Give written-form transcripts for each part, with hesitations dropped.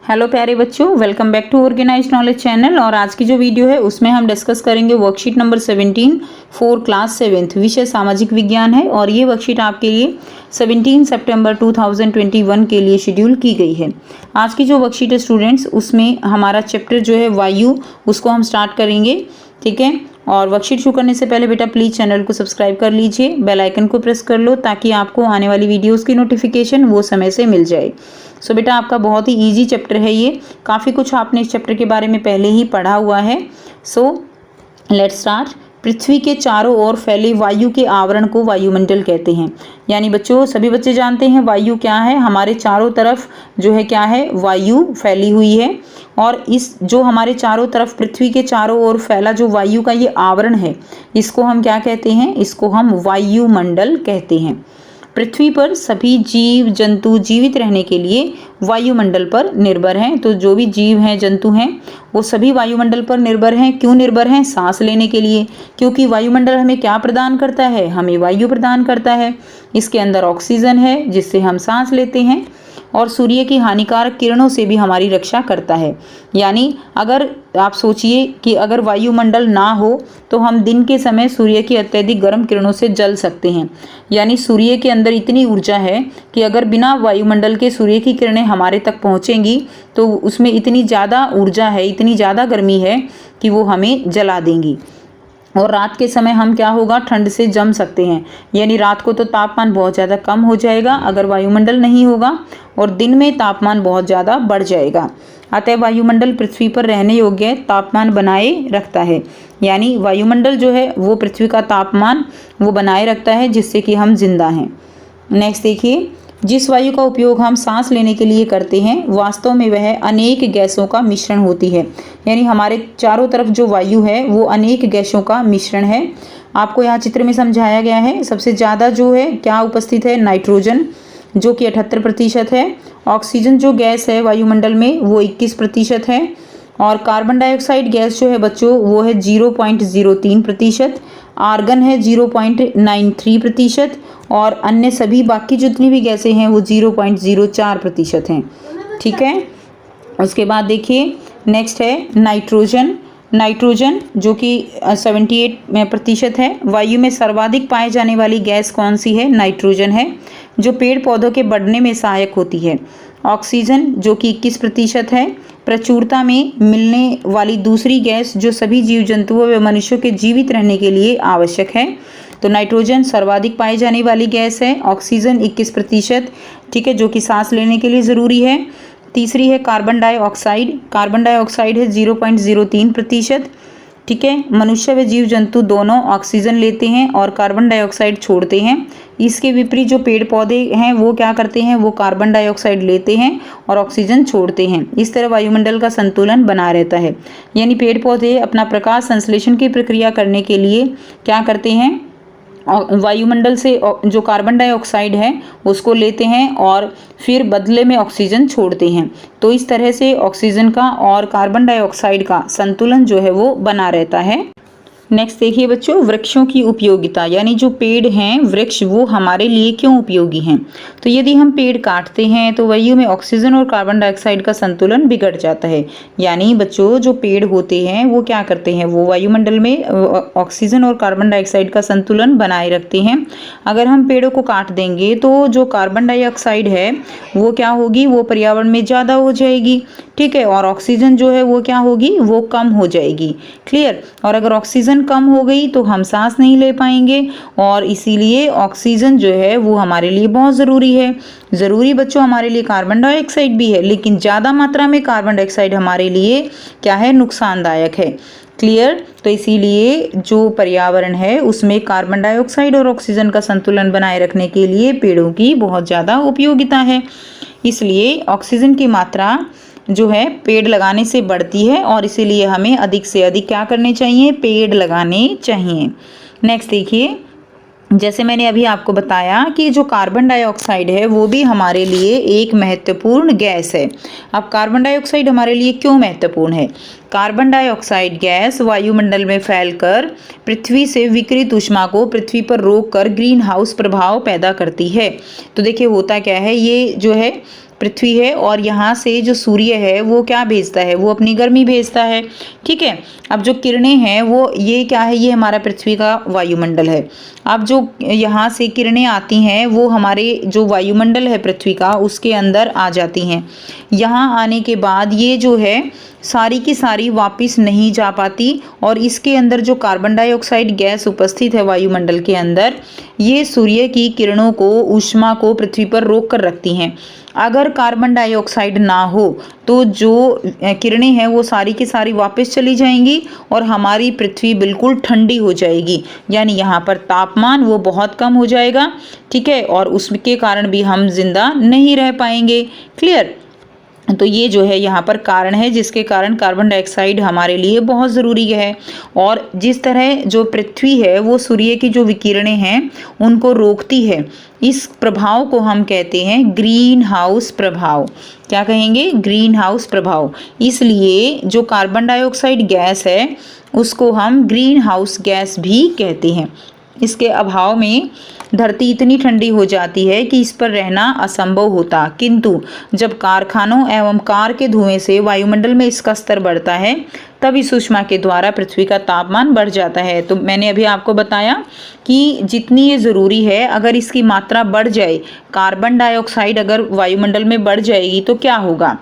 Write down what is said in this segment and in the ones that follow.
Hello प्यारे बच्चों, welcome back to organised knowledge channel. और आज की जो वीडियो है उसमें हम डिस्कस करेंगे worksheet number 17 for class 7th, विषय सामाजिक विज्ञान है। और ये वर्कशीट आपके लिए 17 सितंबर 2021 के लिए शेड्यूल की गई है। आज की जो वर्कशीट है स्टूडेंट्स, उसमें हमारा चैप्टर जो है वायु, उसको हम स्टार्ट करेंगे। ठीक है, और वर्कशीट शुरू करने से पहले बेटा प्लीज़ चैनल को सब्सक्राइब कर लीजिए, बेल आइकन को प्रेस कर लो ताकि आपको आने वाली वीडियोस की नोटिफिकेशन वो समय से मिल जाए। सो बेटा आपका बहुत ही इजी चैप्टर है ये, काफ़ी कुछ आपने इस चैप्टर के बारे में पहले ही पढ़ा हुआ है। So let's start. पृथ्वी के चारों ओर फैले वायु के आवरण को वायुमंडल कहते हैं। यानी बच्चों सभी बच्चे जानते हैं वायु क्या है, हमारे चारों तरफ जो है क्या है, वायु फैली हुई है। और इस जो हमारे चारों तरफ पृथ्वी के चारों ओर फैला जो वायु का ये आवरण है, इसको हम क्या कहते हैं, इसको हम वायुमंडल कहते हैं। पृथ्वी पर सभी जीव जंतु जीवित रहने के लिए वायुमंडल पर निर्भर हैं। तो जो भी जीव हैं, जंतु हैं, वो सभी वायुमंडल पर निर्भर हैं। क्यों निर्भर हैं? सांस लेने के लिए, क्योंकि वायुमंडल हमें क्या प्रदान करता है, हमें वायु प्रदान करता है। इसके अंदर ऑक्सीजन है जिससे हम सांस लेते हैं, और सूर्य की हानिकारक किरणों से भी हमारी रक्षा करता है। यानी अगर आप सोचिए कि अगर वायुमंडल ना हो तो हम दिन के समय सूर्य की अत्यधिक गर्म किरणों से जल सकते हैं। यानी सूर्य के अंदर इतनी ऊर्जा है कि अगर बिना वायुमंडल के सूर्य की किरणें हमारे तक पहुंचेंगी तो उसमें इतनी ज़्यादा ऊर्जा है, इतनी ज़्यादा गर्मी है कि वो हमें जला देंगी। और रात के समय हम क्या होगा, ठंड से जम सकते हैं। यानी रात को तो तापमान बहुत ज़्यादा कम हो जाएगा अगर वायुमंडल नहीं होगा, और दिन में तापमान बहुत ज़्यादा बढ़ जाएगा। अतः वायुमंडल पृथ्वी पर रहने योग्य तापमान बनाए रखता है। यानी वायुमंडल जो है वो पृथ्वी का तापमान वो बनाए रखता है, जिससे कि हम जिंदा हैं। नेक्स्ट देखिए, जिस वायु का उपयोग हम सांस लेने के लिए करते हैं वास्तव में वह अनेक गैसों का मिश्रण होती है। यानी हमारे चारों तरफ जो वायु है वो अनेक गैसों का मिश्रण है। आपको यहाँ चित्र में समझाया गया है। सबसे ज़्यादा जो है क्या उपस्थित है, नाइट्रोजन जो कि 78% है। ऑक्सीजन जो गैस है वायुमंडल में वो 21% है। और कार्बन डाइऑक्साइड गैस जो है बच्चों वो है 0.03%। आर्गन है 0.93%। और अन्य सभी बाकी जितनी भी गैसें हैं वो 0.04% हैं। ठीक है, उसके बाद देखिए नेक्स्ट है नाइट्रोजन। नाइट्रोजन जो कि 78% है। वायु में सर्वाधिक पाए जाने वाली गैस कौन सी है? नाइट्रोजन है, जो पेड़ पौधों के बढ़ने में सहायक होती है। ऑक्सीजन जो कि 21% है। प्रचुरता में मिलने वाली दूसरी गैस जो सभी जीव जंतुओं व मनुष्यों के जीवित रहने के लिए आवश्यक है। तो नाइट्रोजन सर्वाधिक पाई जाने वाली गैस है। ऑक्सीजन 21%, ठीक है, जो कि सांस लेने के लिए ज़रूरी है। तीसरी है कार्बन डाइऑक्साइड। कार्बन डाइऑक्साइड है 0.03%। ठीक है, मनुष्य व जीव जंतु दोनों ऑक्सीजन लेते हैं और कार्बन डाइऑक्साइड छोड़ते हैं। इसके विपरीत जो पेड़ पौधे हैं वो क्या करते हैं, वो कार्बन डाइऑक्साइड लेते हैं और ऑक्सीजन छोड़ते हैं। इस तरह वायुमंडल का संतुलन बना रहता है। यानी पेड़ पौधे अपना प्रकाश संश्लेषण की प्रक्रिया करने के लिए क्या करते हैं, वायुमंडल से जो कार्बन डाइऑक्साइड है उसको लेते हैं और फिर बदले में ऑक्सीजन छोड़ते हैं। तो इस तरह से ऑक्सीजन का और कार्बन डाइऑक्साइड का संतुलन जो है वो बना रहता है। नेक्स्ट देखिए बच्चों, वृक्षों की उपयोगिता। यानी जो पेड़ हैं, वृक्ष, वो हमारे लिए क्यों उपयोगी हैं। तो यदि हम पेड़ काटते हैं तो वायु में ऑक्सीजन और कार्बन डाइऑक्साइड का संतुलन बिगड़ जाता है। यानी बच्चों जो पेड़ होते हैं वो क्या करते हैं, वो वायुमंडल में ऑक्सीजन और कार्बन डाइऑक्साइड का संतुलन बनाए रखते हैं। अगर हम पेड़ों को काट देंगे तो जो कार्बन डाइऑक्साइड है वो क्या होगी, वो पर्यावरण में ज़्यादा हो जाएगी। ठीक है, और ऑक्सीजन जो है वो क्या होगी, वो कम हो जाएगी। क्लियर। और अगर ऑक्सीजन कम हो गई तो हम सांस नहीं ले पाएंगे, और इसीलिए ऑक्सीजन जो है वो हमारे लिए बहुत ज़रूरी है। ज़रूरी बच्चों हमारे लिए कार्बन डाइऑक्साइड भी है, लेकिन ज़्यादा मात्रा में कार्बन डाइऑक्साइड हमारे लिए क्या है, नुकसानदायक है। क्लियर। तो इसीलिए जो पर्यावरण है उसमें कार्बन डाइऑक्साइड और ऑक्सीजन का संतुलन बनाए रखने के लिए पेड़ों की बहुत ज़्यादा उपयोगिता है। इसलिए ऑक्सीजन की मात्रा जो है पेड़ लगाने से बढ़ती है, और इसीलिए हमें अधिक से अधिक क्या करने चाहिए, पेड़ लगाने चाहिए। नेक्स्ट देखिए, जैसे मैंने अभी आपको बताया कि जो कार्बन डाइऑक्साइड है वो भी हमारे लिए एक महत्वपूर्ण गैस है। अब कार्बन डाइऑक्साइड हमारे लिए क्यों महत्वपूर्ण है? कार्बन डाइऑक्साइड गैस वायुमंडल में फैलकर पृथ्वी से विकिरित ऊष्मा को पृथ्वी पर रोककर ग्रीन हाउस प्रभाव पैदा करती है। तो देखिए होता क्या है, ये जो है पृथ्वी है और यहाँ से जो सूर्य है वो क्या भेजता है, वो अपनी गर्मी भेजता है। ठीक है, अब जो किरणें हैं वो ये क्या है, ये हमारा पृथ्वी का वायुमंडल है। अब जो यहाँ से किरणें आती हैं वो हमारे जो वायुमंडल है पृथ्वी का उसके अंदर आ जाती हैं। यहाँ आने के बाद ये जो है सारी की सारी वापस नहीं जा पाती और इसके अंदर जो कार्बन डाइऑक्साइड गैस उपस्थित है वायुमंडल के अंदर, ये सूर्य की किरणों को, ऊष्मा को पृथ्वी पर रोक कर रखती हैं। अगर कार्बन डाइऑक्साइड ना हो तो जो किरणें हैं वो सारी की सारी वापस चली जाएंगी और हमारी पृथ्वी बिल्कुल ठंडी हो जाएगी, यानी यहाँ पर तापमान वो बहुत कम हो जाएगा। ठीक है, और उसके कारण भी हम जिंदा नहीं रह पाएंगे। क्लियर? तो ये जो है यहाँ पर कारण है जिसके कारण कार्बन डाइऑक्साइड हमारे लिए बहुत ज़रूरी है। और जिस तरह जो पृथ्वी है वो सूर्य की जो विकिरणें हैं उनको रोकती है, इस प्रभाव को हम कहते हैं ग्रीन हाउस प्रभाव। क्या कहेंगे? ग्रीन हाउस प्रभाव। इसलिए जो कार्बन डाइऑक्साइड गैस है उसको हम ग्रीन हाउस गैस भी कहते हैं। इसके अभाव में धरती इतनी ठंडी हो जाती है कि इस पर रहना असंभव होता, किंतु जब कारखानों एवं कार के धुएं से वायुमंडल में इसका स्तर बढ़ता है तब इस ऊष्मा के द्वारा पृथ्वी का तापमान बढ़ जाता है। तो मैंने अभी आपको बताया कि जितनी ये ज़रूरी है, अगर इसकी मात्रा बढ़ जाए, कार्बन डाइऑक्साइड अगर वायुमंडल में बढ़ जाएगी तो क्या होगा?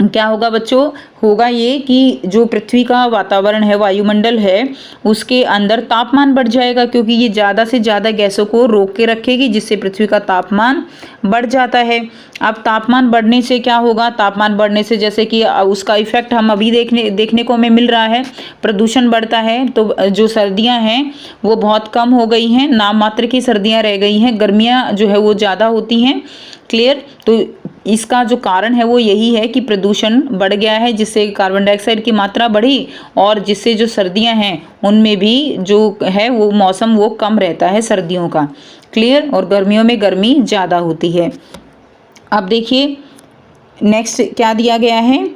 क्या होगा बच्चों? होगा ये कि जो पृथ्वी का वातावरण है, वायुमंडल है, उसके अंदर तापमान बढ़ जाएगा, क्योंकि ये ज़्यादा से ज़्यादा गैसों को रोक के रखेगी जिससे पृथ्वी का तापमान बढ़ जाता है। अब तापमान बढ़ने से क्या होगा? तापमान बढ़ने से जैसे कि उसका इफेक्ट हम अभी देखने को हमें मिल रहा है, प्रदूषण बढ़ता है। तो जो सर्दियाँ हैं वो बहुत कम हो गई हैं, नाम मात्र की सर्दियाँ रह गई हैं, गर्मियाँ जो है वो ज़्यादा होती हैं। क्लियर? तो इसका जो कारण है वो यही है कि प्रदूषण बढ़ गया है, जिससे कार्बन डाइऑक्साइड की मात्रा बढ़ी और जिससे जो सर्दियां हैं उनमें भी जो है वो मौसम वो कम रहता है सर्दियों का। क्लियर? और गर्मियों में गर्मी ज़्यादा होती है। अब देखिए नेक्स्ट क्या दिया गया है,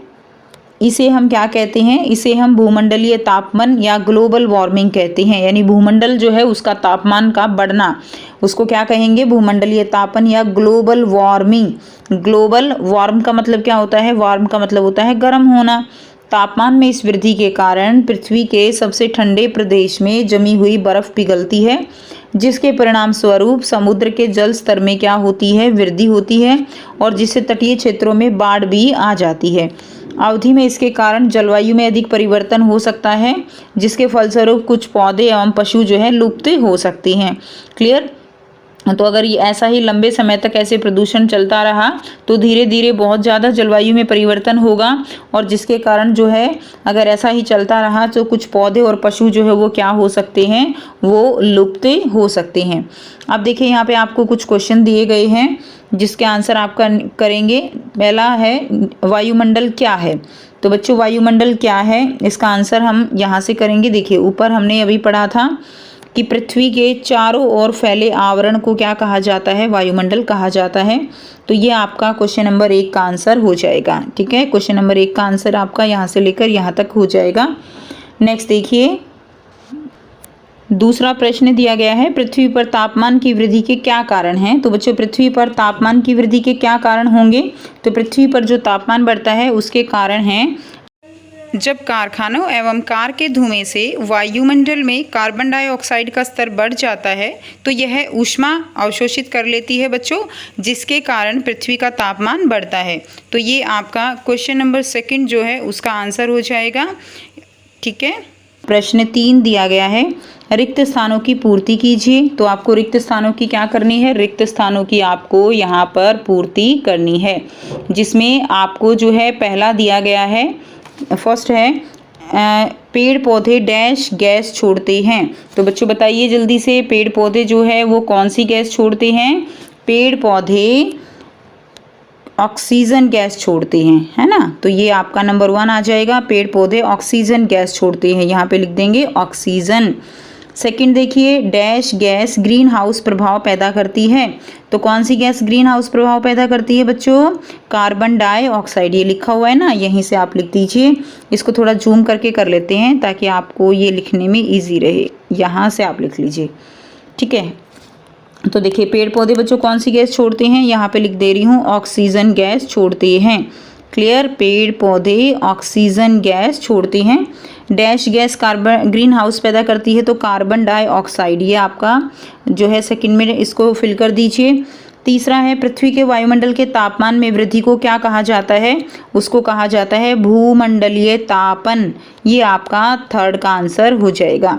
इसे हम क्या कहते हैं? इसे हम भूमंडलीय तापमान या ग्लोबल वार्मिंग कहते हैं, यानी भूमंडल जो है उसका तापमान का बढ़ना, उसको क्या कहेंगे? भूमंडलीय तापन या ग्लोबल वार्मिंग। ग्लोबल वार्म का मतलब क्या होता है? वार्म का मतलब होता है गर्म होना। तापमान में इस वृद्धि के कारण पृथ्वी के सबसे ठंडे प्रदेश में जमी हुई बर्फ पिघलती है, जिसके परिणाम स्वरूप समुद्र के जल स्तर में क्या होती है? वृद्धि होती है और जिससे तटीय क्षेत्रों में बाढ़ भी आ जाती है। अवधि में इसके कारण जलवायु में अधिक परिवर्तन हो सकता है, जिसके फलस्वरूप कुछ पौधे एवं पशु जो है लुप्त हो सकते हैं। क्लियर? तो अगर ये ऐसा ही लंबे समय तक ऐसे प्रदूषण चलता रहा तो धीरे धीरे बहुत ज़्यादा जलवायु में परिवर्तन होगा और जिसके कारण जो है अगर ऐसा ही चलता रहा तो कुछ पौधे और पशु जो है वो क्या हो सकते हैं? वो लुप्त हो सकते हैं। अब देखिए यहाँ पे आपको कुछ क्वेश्चन दिए गए हैं जिसके आंसर आप करेंगे। पहला है वायुमंडल क्या है? तो बच्चों वायुमंडल क्या है इसका आंसर हम यहाँ से करेंगे। देखिए ऊपर हमने अभी पढ़ा था कि पृथ्वी के चारों ओर फैले आवरण को क्या कहा जाता है? वायुमंडल कहा जाता है। तो ये आपका क्वेश्चन नंबर 1 का आंसर हो जाएगा। ठीक है, क्वेश्चन नंबर 1 का आंसर आपका यहाँ से लेकर यहाँ तक हो जाएगा। नेक्स्ट देखिए दूसरा प्रश्न दिया गया है, पृथ्वी पर तापमान की वृद्धि के क्या कारण हैं? तो बच्चों पृथ्वी पर तापमान की वृद्धि के क्या कारण होंगे? तो पृथ्वी पर जो तापमान बढ़ता है उसके कारण हैं जब कारखानों एवं कार के धुएं से वायुमंडल में कार्बन डाइऑक्साइड का स्तर बढ़ जाता है तो यह ऊष्मा अवशोषित कर लेती है बच्चों, जिसके कारण पृथ्वी का तापमान बढ़ता है। तो ये आपका क्वेश्चन नंबर 2 जो है उसका आंसर हो जाएगा। ठीक है, प्रश्न 3 दिया गया है, रिक्त स्थानों की पूर्ति कीजिए। तो आपको रिक्त स्थानों की क्या करनी है? रिक्त स्थानों की आपको यहाँ पर पूर्ति करनी है, जिसमें आपको जो है पहला दिया गया है, फर्स्ट है पेड़ पौधे डैश गैस छोड़ते हैं। तो बच्चों बताइए जल्दी से, पेड़ पौधे जो है वो कौन सी गैस छोड़ते हैं? पेड़ पौधे ऑक्सीजन गैस छोड़ते हैं, है ना। तो ये आपका नंबर 1 आ जाएगा, पेड़ पौधे ऑक्सीजन गैस छोड़ते हैं, यहाँ पे लिख देंगे ऑक्सीजन। सेकंड देखिए, डैश गैस ग्रीन हाउस प्रभाव पैदा करती है। तो कौन सी गैस ग्रीन हाउस प्रभाव पैदा करती है बच्चों? Carbon dioxide. ये लिखा हुआ है ना, यहीं से आप लिख दीजिए। इसको थोड़ा जूम करके कर लेते हैं ताकि आपको ये लिखने में ईजी रहे। यहाँ से आप लिख लीजिए, ठीक है। तो देखिए पेड़ पौधे बच्चों कौन सी गैस छोड़ते हैं, यहाँ पे लिख दे रही हूँ ऑक्सीजन गैस छोड़ते हैं। क्लियर, पेड़ पौधे ऑक्सीजन गैस छोड़ते हैं। Dash gas carbon green house पैदा करती है, तो कार्बन डाइऑक्साइड, ये आपका जो है सेकंड में इसको फिल कर दीजिए। तीसरा है पृथ्वी के वायुमंडल के तापमान में वृद्धि को क्या कहा जाता है, उसको कहा जाता है भूमंडलीय तापन। ये आपका थर्ड का आंसर हो जाएगा,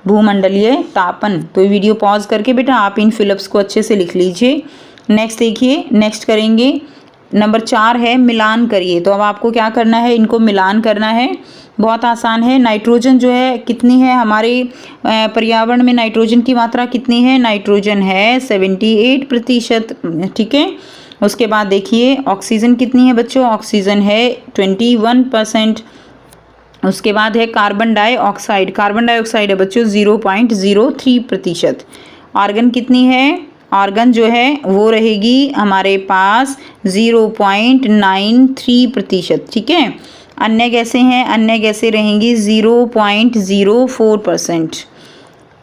भूमंडलीय तापन। तो वीडियो पॉज करके बेटा आप इन फिलअप्स को अच्छे से लिख लीजिए। नेक्स्ट देखिए, नेक्स्ट करेंगे नंबर 4 है मिलान करिए। तो अब आपको क्या करना है, इनको मिलान करना है। बहुत आसान है। नाइट्रोजन जो है कितनी है हमारे पर्यावरण में, नाइट्रोजन की मात्रा कितनी है, नाइट्रोजन है 78%। ठीक है। उसके बाद देखिए ऑक्सीजन कितनी है बच्चों, ऑक्सीजन है 21%। उसके बाद है कार्बन डाइऑक्साइड, कार्बन डाइऑक्साइड है बच्चों 0.03%। आर्गन कितनी है, आर्गन जो है वो रहेगी हमारे पास 0.93%। ठीक है। अन्य गैसें हैं, अन्य गैसें रहेंगी 0.04%।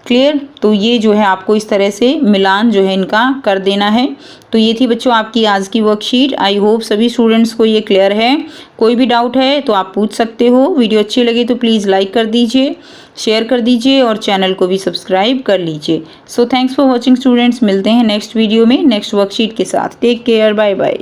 क्लियर। तो ये जो है आपको इस तरह से मिलान जो है इनका कर देना है। तो ये थी बच्चों आपकी आज की वर्कशीट। आई होप सभी स्टूडेंट्स को ये क्लियर है। कोई भी डाउट है तो आप पूछ सकते हो। वीडियो अच्छी लगे तो प्लीज़ लाइक कर दीजिए, शेयर कर दीजिए और चैनल को भी सब्सक्राइब कर लीजिए। So thanks for watching students. मिलते हैं नेक्स्ट वीडियो में नेक्स्ट वर्कशीट के साथ। Take care, bye bye.